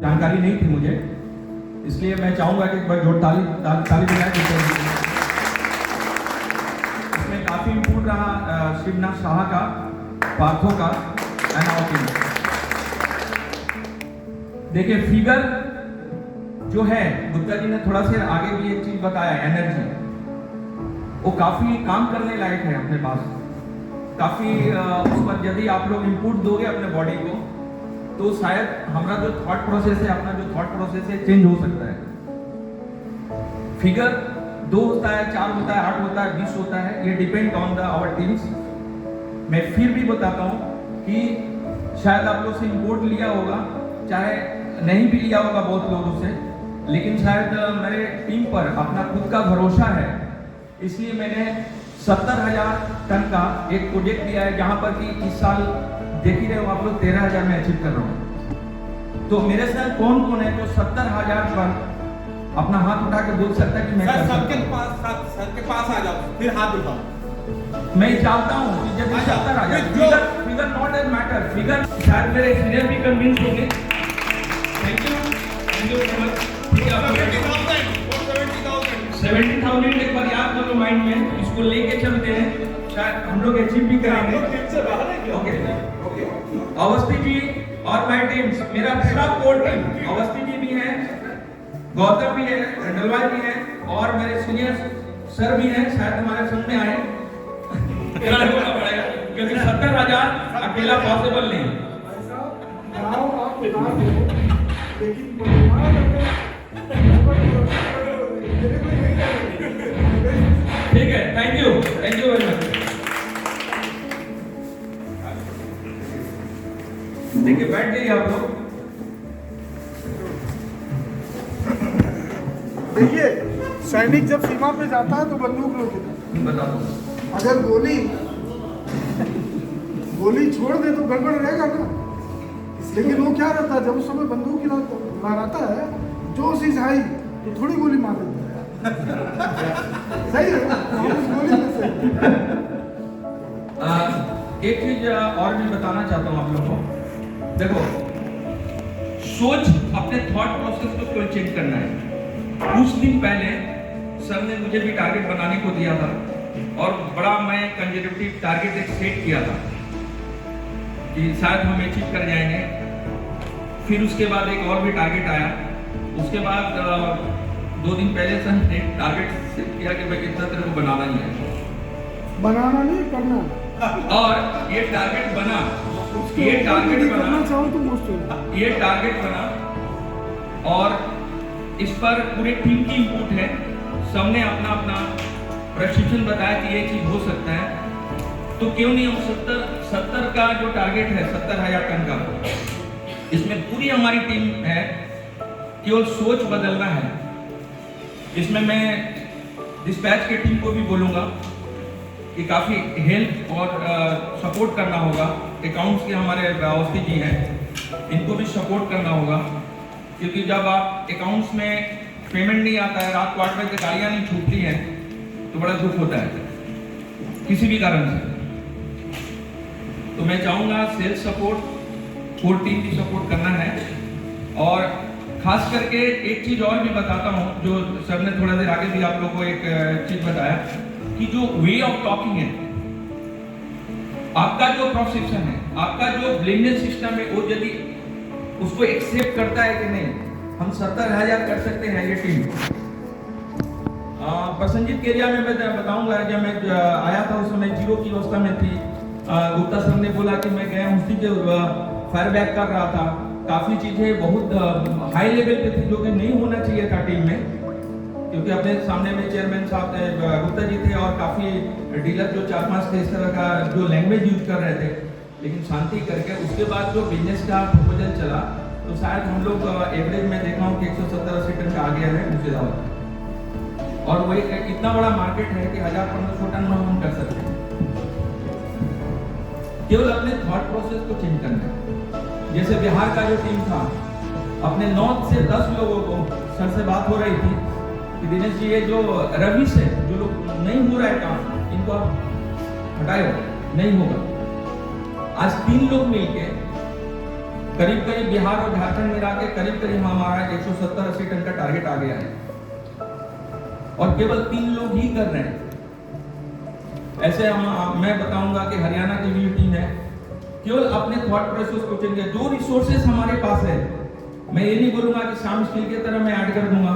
जानकारी नहीं थी मुझे, इसलिए मैं चाहूँगा कि एक बार जोर ताली बजाएं। इसमें काफ़ी इम्पोर्ट रहा शिवनाथ शाह का, पार्थो का एंड ऑल टीम। देखिए फिगर जो है, गुप्ता जी ने थोड़ा सा आगे भी एक चीज बताया, एनर्जी, वो काफी काम करने लायक है अपने पास। काफी उस पर यदि आप लोग इनपुट दोगे अपने बॉडी को, तो शायद हमारा जो थॉट प्रोसेस है, अपना जो थॉट प्रोसेस है, चेंज हो सकता है। फिगर 2 होता है, 4 होता है, 8 होता है, 20 होता है, ये depend on the our teams. मैं फिर भी बताता हूँ कि शायद आप लोग से इम्पोर्ट लिया होगा, चाहे नहीं भी लिया होगा बहुत लोगों से, लेकिन शायद मेरे टीम पर अपना खुद का भरोसा है, इसलिए मैंने 70,000 टन का एक प्रोजेक्ट दिया है, जहां पर कि इस साल देख ही रहे हो आप लोग 13,000 में अचीव कर रहा हूं। तो मेरे साथ कौन कौन है जो 70,000 पर अपना हाथ उठा के बोल सकता है कि मैं सर सबके पास आ जाओ, फिर हाथ उठाओ। मैं चाहता हूं कि जब 70,000 figure not as matter, figure शायद मेरे सीनियर भी कन्विंस होंगे। Thank you so much. 70,000 एक बार याद करो माइंड में, इसको लेके चलते हैं, शायद हम लोग अचीव भी करेंगे। ओके, अवस्थी जी और माय टीम्स, मेरा पूरा कोर टीम, अवस्थी जी भी है, गौतम भी है, रंडलवाल भी है, और मेरे सीनियर सर भी हैं, शायद हमारे संग में आए। बोलना पड़ेगा क्योंकि 70,000 अकेला पॉसिबल नहीं। ठीक है, थैंक यू वेरी मच। देखिए बैठ जाइए आप लोग। देखिए, सैनिक जब सीमा पे जाता है तो बंदूक रोके, बता दो, अगर गोली छोड़ दे तो गड़बड़ रहेगा ना। लेकिन वो क्या रहता है, जब उस समय बंदूक लहराता है, जोश इज हाई, तो थोड़ी गोली मार देता है। सही है ना, उस गोली में सही। एक चीज और भी बताना चाहता हूँ आप लोगों को। देखो, सोच, अपने थॉट प्रोसेस को चेंज करना है। कुछ दिन पहले सर ने मुझे भी टारगेट बनाने को दिया था, और बड़ा मैं कंजर्वेटिव टारगेट एक सेट किया था कि शायद हम अचीव कर जाएंगे। फिर उसके बाद एक और भी टारगेट आया। उसके बाद 2 दिन पहले सर ने टारगेट सेट किया कि भाई इतना तेरे को बनाना ही है, बनाना नहीं करना। और ये टारगेट बना, ये टारगेट करना चाहो तो मुश्किल, ये टारगेट बना, और इस पर पूरे टीम की इनपुट है। सबने अपना अपना प्रशिक्षण बताया कि ये चीज हो सकता है, तो क्यों नहीं हम 70 का जो टारगेट है, 70,000 टन का, इसमें पूरी हमारी टीम है, केवल सोच बदलना है। इसमें मैं डिस्पैच की टीम को भी बोलूंगा कि काफी हेल्प और सपोर्ट करना होगा। अकाउंट्स के हमारे अवस्थी जी हैं, इनको भी सपोर्ट करना होगा, क्योंकि जब आप अकाउंट्स में पेमेंट नहीं आता है, रात को 8 बजे गाड़ियाँ नहीं छूटती हैं, तो बड़ा दुख होता है किसी भी कारण से। तो मैं चाहूँगा सेल्स सपोर्ट, कोर टीम की सपोर्ट करना है। और खास करके एक चीज़ और भी बताता हूँ, जो सर ने थोड़ा देर आगे भी आप लोगों को एक चीज़ बताया, कि जो वे ऑफ टॉकिंग है, आपका जो प्रोसेप्शन है, आपका जो ब्लेंडेड सिस्टम है, वो यदि उसको एक्सेप्ट करता है कि नहीं, हम 70,000 कर सकते हैं ये टीम। प्रसन्नजीत के एरिया में मैं बताऊंगा, जब मैं आया था उस समय 0 की अवस्था में थी। गुप्ता सर ने बोला कि मैं गया उसी के फायर बैक कर रहा था। काफ़ी चीज़ें बहुत हाई लेवल पे थी, जो कि नहीं होना चाहिए था टीम में, क्योंकि अपने सामने में चेयरमैन साहब गुप्ता जी थे, और काफ़ी डीलर जो 4-5 थे, इस तरह का जो लैंग्वेज यूज कर रहे थे। लेकिन शांति करके उसके बाद जो बिजनेस का प्रपोजल चला, तो शायद हम लोग एवरेज में देखा हूँ कि 170-80 टन का आ गया है मुर्शिदाबाद, और वही इतना बड़ा मार्केट है कि 1000-1500 टन में हम कर सकते हैं। केवल अपने थॉट प्रोसेस को चेंज करना है। जैसे बिहार का जो टीम था, अपने 9 से 10 लोगों को, सर से बात हो रही थी कि दिनेश जी, ये जो रवि से जो लोग नहीं हो रहा है काम, इनको आप हटाए, नहीं होगा। आज 3 लोग मिलके करीब करीब बिहार और झारखंड मिला के करीब हमारा 170-80 टन का टारगेट आ गया है और केवल 3 लोग ही कर रहे हैं। ऐसे मैं बताऊंगा कि हरियाणा की भी टीम है, केवल अपने थॉट प्रोसेस को चेंज किया। जो रिसोर्सेस हमारे पास है, मैं ये नहीं बोलूंगा कि शाम स्टील की तरह मैं ऐड कर दूंगा,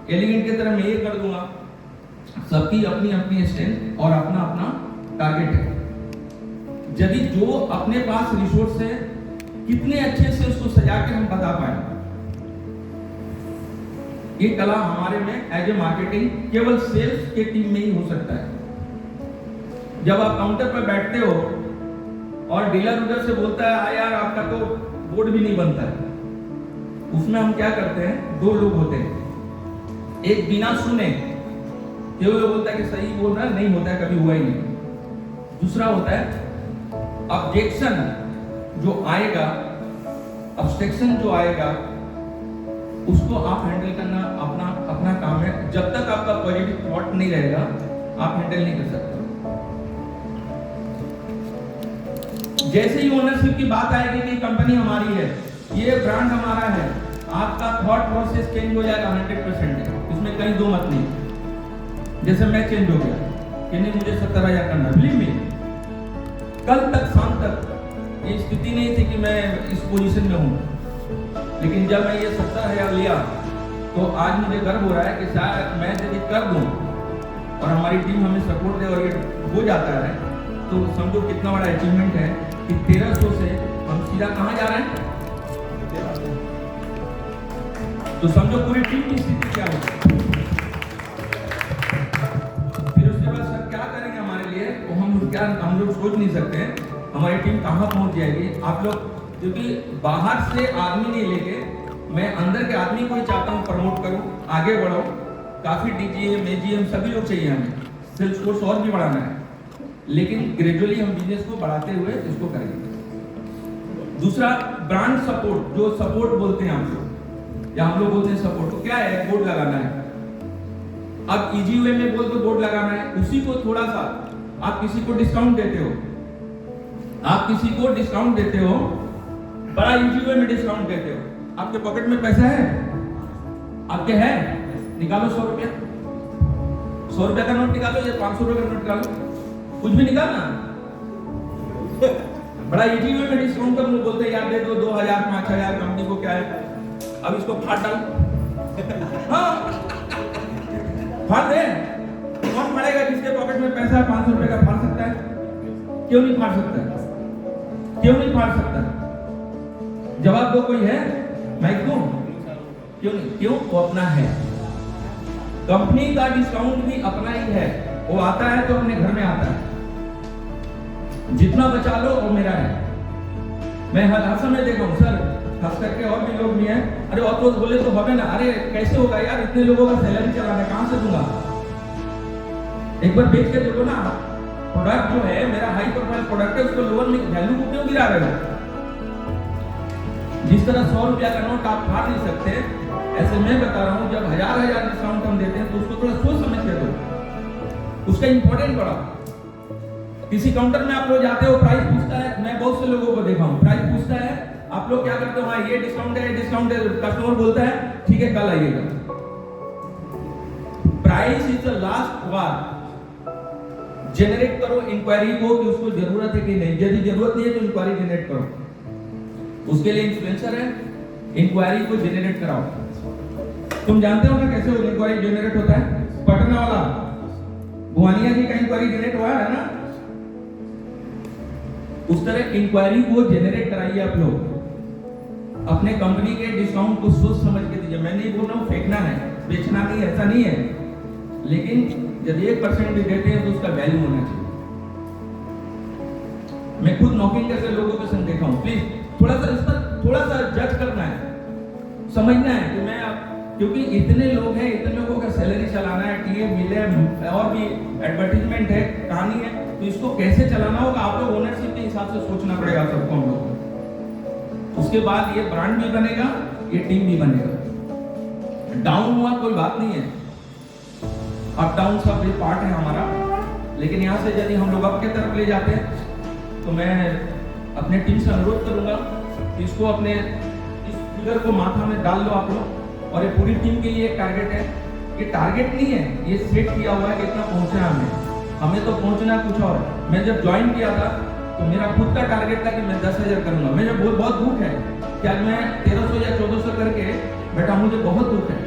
एलिगेंट की तरह मैं ये कर दूंगा। सबकी अपनी अपनी स्ट्रेंथ और अपना अपना टारगेट है। यदि जो अपने पास रिसोर्स है, कितने अच्छे से उसको सजा के हम बता पाए, ये कला हमारे में एज ए मार्केटिंग केवल सेल्स के टीम में ही हो सकता है। जब आप काउंटर पर बैठते हो और डीलर उधर से बोलता है, आ यार आपका तो बोर्ड भी नहीं बनता है, उसमें हम क्या करते हैं, 2 लोग होते हैं। एक बिना सुने केवल बोलता है कि सही बोल रहा है, नहीं होता है, कभी हुआ ही नहीं। दूसरा होता है ऑब्जेक्शन जो आएगा, ऑब्स्ट्रक्शन जो आएगा, उसको आप हैंडल करना अपना काम है। जब तक आपका पॉजिटिव थॉट नहीं रहेगा, आप हैंडल नहीं कर सकते। जैसे ही ओनरशिप की बात आएगी कि कंपनी हमारी है, ये ब्रांड हमारा है, आपका थॉट प्रोसेस चेंज हो जाएगा 100%। इसमें कहीं दो मत नहीं। जैसे मैं चेंज हो गया कि नहीं, मुझे 70,000 करना, बिलीव मी। कल तक शाम तक ये स्थिति नहीं थी कि मैं इस पोजीशन में हूं, लेकिन जब मैं ये 70,000 लिया तो आज मुझे गर्व हो रहा है कि शायद मैं यदि कर दूं और हमारी टीम हमें सपोर्ट दे और ये हो जाता है, तो समझो कितना बड़ा अचीवमेंट है कि 1300 से हम सीधा कहां जा रहे हैं। तो समझो पूरी टीम की स्थिति क्या होगी। फिर उसके बाद सर क्या करेंगे हमारे लिए, तो हम लोग सोच नहीं सकते हैं हमारी टीम कहां पहुंच जाएगी। आप लोग, क्योंकि बाहर से आदमी नहीं लेके मैं अंदर के आदमी को ही चाहता हूं प्रमोट करूं, आगे बढ़ो। काफी डीजीएम एजीएम सभी लोग चाहिए हमें, सेल्स फोर्स और भी बढ़ाना है, लेकिन ग्रेजुअली हम बिजनेस को बढ़ाते हुए इसको करेंगे। दूसरा ब्रांड सपोर्ट, जो सपोर्ट बोलते हैं आप लोग या हम लोग बोलते हैं सपोर्ट, तो क्या है, बोर्ड लगाना है। अब इजी वे में बोल तो बोर्ड लगाना है, उसी को थोड़ा सा आप किसी को डिस्काउंट देते हो, आप किसी को डिस्काउंट देते हो, बड़ा इजी वे में डिस्काउंट देते हो। आपके पॉकेट में पैसा है, आपके है, निकालो 100 रुपया, 100 रुपया का नोट निकालो या 500 रुपये का नोट निकालो, कुछ भी निकालना। बड़ा इजी वे में डिस्काउंट कर लोग बोलते हैं यार दे दो 2,000 5,000, कंपनी को क्या है, अब इसको फाड़ डाल। हाँ फाड़ दे, कौन फाड़ेगा, जिसके पॉकेट में पैसा है 500 रुपये का फाड़ सकता है, क्यों नहीं फाड़ सकता, क्यों नहीं फाड़ सकता। जवाब दो, कोई है, मैं दूं, क्यों नहीं, क्यों, वो अपना है। कंपनी का डिस्काउंट भी अपना ही है, वो आता है तो अपने घर में आता है, जितना बचा लो वो मेरा है। मैं हर समय देखा हूं सर, खास करके और भी लोग भी हैं, अरे और तो बोले तो হবে ना, अरे कैसे होगा यार, इतने लोगों का सैलरी चलाना कहां से दूंगा, एक बार बेच के देखो ना। प्रोडक्ट जो है मेरा हाई प्रोफाइल प्रोडक्ट है, उसको लोअर में वैल्यू को क्यों गिरा रहे हो। जिस तरह 100 रुपया का नोट आप फाड़ नहीं सकते, ऐसे मैं बता रहा हूं, जब हजार डिस्काउंट हम देते हैं तो उसको थोड़ा सोच समझ के दो, उसका इंपॉर्टेंट बड़ा। किसी काउंटर में आप लोग जाते हो, प्राइस पूछता है, मैं बहुत से लोगों को देखा हूं, प्राइस पूछता है, आप लोग क्या करते हो, हाँ ये डिस्काउंट है, डिस्काउंट है, कस्टमर बोलता है ठीक है कल आइएगा। Price is the last war. Generate करो इंक्वायरी को कि उसको जरूरत है कि नहीं, यदि जरूरत नहीं है तो इंक्वायरी जनरेट करो, उसके लिए इन्फ्लुएंसर है, इंक्वायरी को जनरेट कराओ। तुम जानते हो ना कैसे वो इंक्वायरी जनरेट होता है, पटना वाला भुवानिया जी का इंक्वायरी जनरेट हुआ है ना, उस तरह इंक्वायरी को जनरेट कराइए आप लोग। अपने कंपनी के डिस्काउंट को सोच समझ के दीजिए। मैं नहीं बोल रहा हूं फेंकना है, बेचना नहीं, ऐसा नहीं है, लेकिन यदि 1% भी देते हैं तो उसका वैल्यू होना चाहिए। मैं खुद नॉकिंग करके लोगों के संग देखा हूं, प्लीज थोड़ा सा इस पर थोड़ा सा जज करना है, समझना है कि मैं क्योंकि इतने लोग हैं, इतने लोगों का सैलरी चलाना है, टीए मिले और भी एडवर्टीजमेंट है, कहानी है, तो इसको कैसे चलाना होगा, आप लोग ओनरशिप के हिसाब से सोचना पड़ेगा सबको हम लोग। उसके बाद ये ब्रांड भी बनेगा, ये टीम भी बनेगा। डाउन हुआ कोई बात नहीं है, अप डाउन का भी पार्ट है हमारा, लेकिन यहाँ से यदि हम लोग अप के तरफ ले जाते हैं तो मैं अपने टीम से अनुरोध करूंगा इसको अपने इस फिगर को माथा में डाल लो आप लोग। और ये पूरी टीम के लिए एक टारगेट है। ये टारगेट नहीं है, ये सेट किया हुआ है कि इतना पहुंचना हमें तो पहुंचना कुछ और है। मैं जब ज्वाइन किया था तो मेरा खुद का टारगेट था कि मैं 10,000 करूंगा। मुझे बहुत दुख है कि आज मैं 1300 या 1400 करके बैठा, मुझे बहुत दुख है।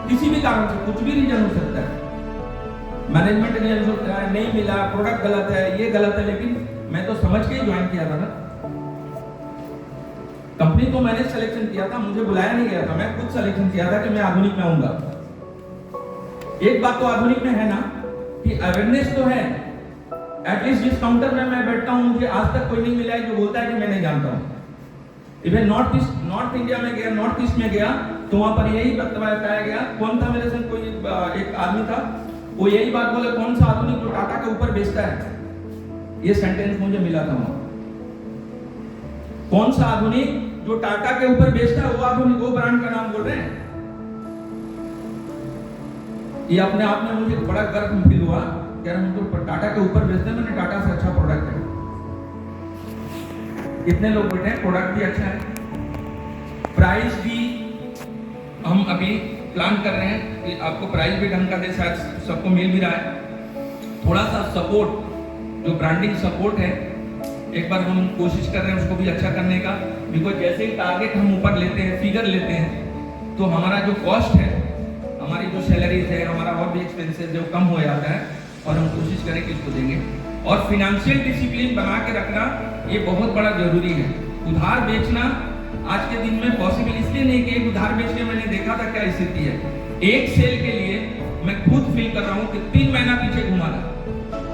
किसी भी कारण से कुछ भी रीजन हो सकता है, मैनेजमेंट रीजन हो सकता है, नहीं मिला, प्रोडक्ट गलत है, ये गलत है, लेकिन मैं तो समझ के ही ज्वाइन किया था ना। कंपनी को मैंने सिलेक्शन किया था, मुझे बुलाया नहीं गया था, मैं खुद सिलेक्शन किया था कि मैं आधुनिक में आऊंगा। एक बात तो आधुनिक में है ना कि अवेयरनेस तो है। एटलीस्ट जिस काउंटर में मैं बैठता हूं, मुझे आज तक कोई नहीं मिला है जो बोलता है कि मैं नहीं जानता हूं। इवन नॉर्थ इंडिया में गया, नॉर्थ ईस्ट में गया तो वहां पर यही बताया गया। कौन था मेरे संग, कोई एक आदमी था, वो यही बात बोले, कौन सा आधुनिक जो टाटा के ऊपर बेचता है। ये सेंटेंस मुझे मिला था वहां। कौन सा आधुनिक जो टाटा के ऊपर बेचता है, वो आधुनिक, वो ब्रांड का नाम बोल रहे हैं। ये अपने आप में मुझे बड़ा गर्व फील हुआ कि हम तो टाटा के ऊपर बेचते हैं, मैंने टाटा से अच्छा प्रोडक्ट है। कितने लोग बैठे हैं, प्रोडक्ट भी अच्छा है, प्राइस भी हम अभी प्लान कर रहे हैं कि आपको प्राइस भी ढंग का दे, शायद सबको मिल भी रहा है। थोड़ा सा सपोर्ट, जो ब्रांडिंग सपोर्ट है, एक बार हम कोशिश कर रहे हैं उसको भी अच्छा करने का। बिकॉज जैसे ही टारगेट हम ऊपर लेते हैं, फिगर लेते हैं, तो हमारा जो कॉस्ट है, हमारी जो सैलरीज है, हमारा और भी एक्सपेंसेस जो कम हो जाता है, और हम कोशिश करें कि इसको देंगे। और फिनेंशियल डिसिप्लिन बना के रखना ये बहुत बड़ा जरूरी है। उधार बेचना आज के दिन में पॉसिबल इसलिए नहीं कि उधार बेच के मैंने देखा था क्या स्थिति है। एक सेल के लिए मैं खुद फील कर रहा हूँ कि 3 महीना पीछे घुमा था,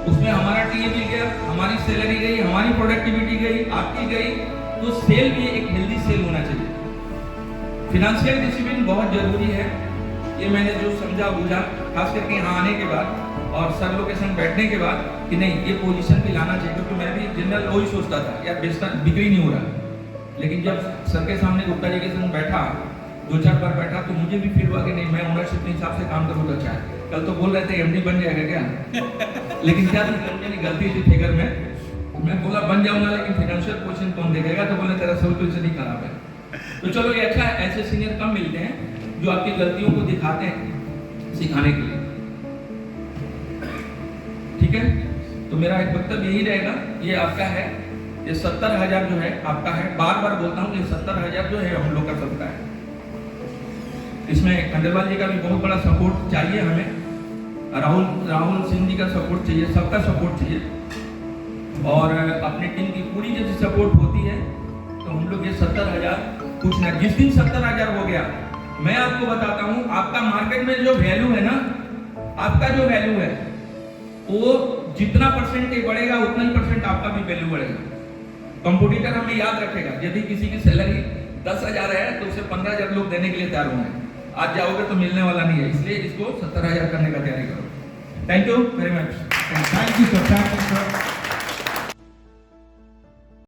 उसमें हमारा टीए भी गया, हमारी सैलरी गई, हमारी प्रोडक्टिविटी गई, आपकी गई। तो सेल भी एक हेल्दी सेल होना चाहिए। फिनेंशियल डिसिप्लिन बहुत जरूरी है। ये मैंने जो समझा बुझा, खास करके यहाँ आने के बाद और सर लोग के संग बैठने के बाद, कि नहीं ये पोजीशन भी लाना चाहिए। क्योंकि मैं भी जनरल वही सोचता था यार बेचना बिक्री नहीं हो रहा। लेकिन जब सर के सामने गुप्ता जी के संग बैठा, 2-4 बार बैठा, तो मुझे भी फील हुआ कि नहीं, मैं ओनरशिप के हिसाब से काम करूँ तो अच्छा है। कल तो बोल रहे थे एमडी बन जाएगा क्या लेकिन क्या मेरी गलती थी फिगर में। मैं बोला बन जाऊंगा, लेकिन फाइनेंशियल पोजीशन कौन देखेगा, तो बोले तेरा सब कुछ नहीं खराब है। तो चलो ये अच्छा है, ऐसे सीनियर कम मिलते हैं जो आपकी गलतियों को दिखाते हैं सिखाने के लिए। ठीक है, तो मेरा एक वक्तव्य यही रहेगा। ये आपका है, ये 70,000 जो है आपका है। बार बार बोलता हूँ ये 70,000 जो है हम लोग का सबका है। इसमें खंडेलवाल जी का भी बहुत बड़ा सपोर्ट चाहिए हमें, राहुल सिंह जी का सपोर्ट चाहिए, सबका सपोर्ट चाहिए। और अपनी टीम की पूरी जैसी सपोर्ट होती है तो हम लोग ये 70,000 कुछ ना, जिस दिन 70,000 हो गया, मैं आपको बताता हूँ आपका मार्केट में जो वैल्यू है ना, आपका जो वैल्यू है वो जितना परसेंटेज बढ़ेगा उतना ही परसेंट आपका भी वैल्यू बढ़ेगा। कंपटीटर हमें याद रखेगा। यदि किसी की सैलरी 10,000 है तो उसे 15,000 लोग देने के लिए तैयार होंगे। आज जाओगे तो मिलने वाला नहीं है, इसलिए इसको 70,000 करने का तैयारी करो। Thank you very much. Thank you sir.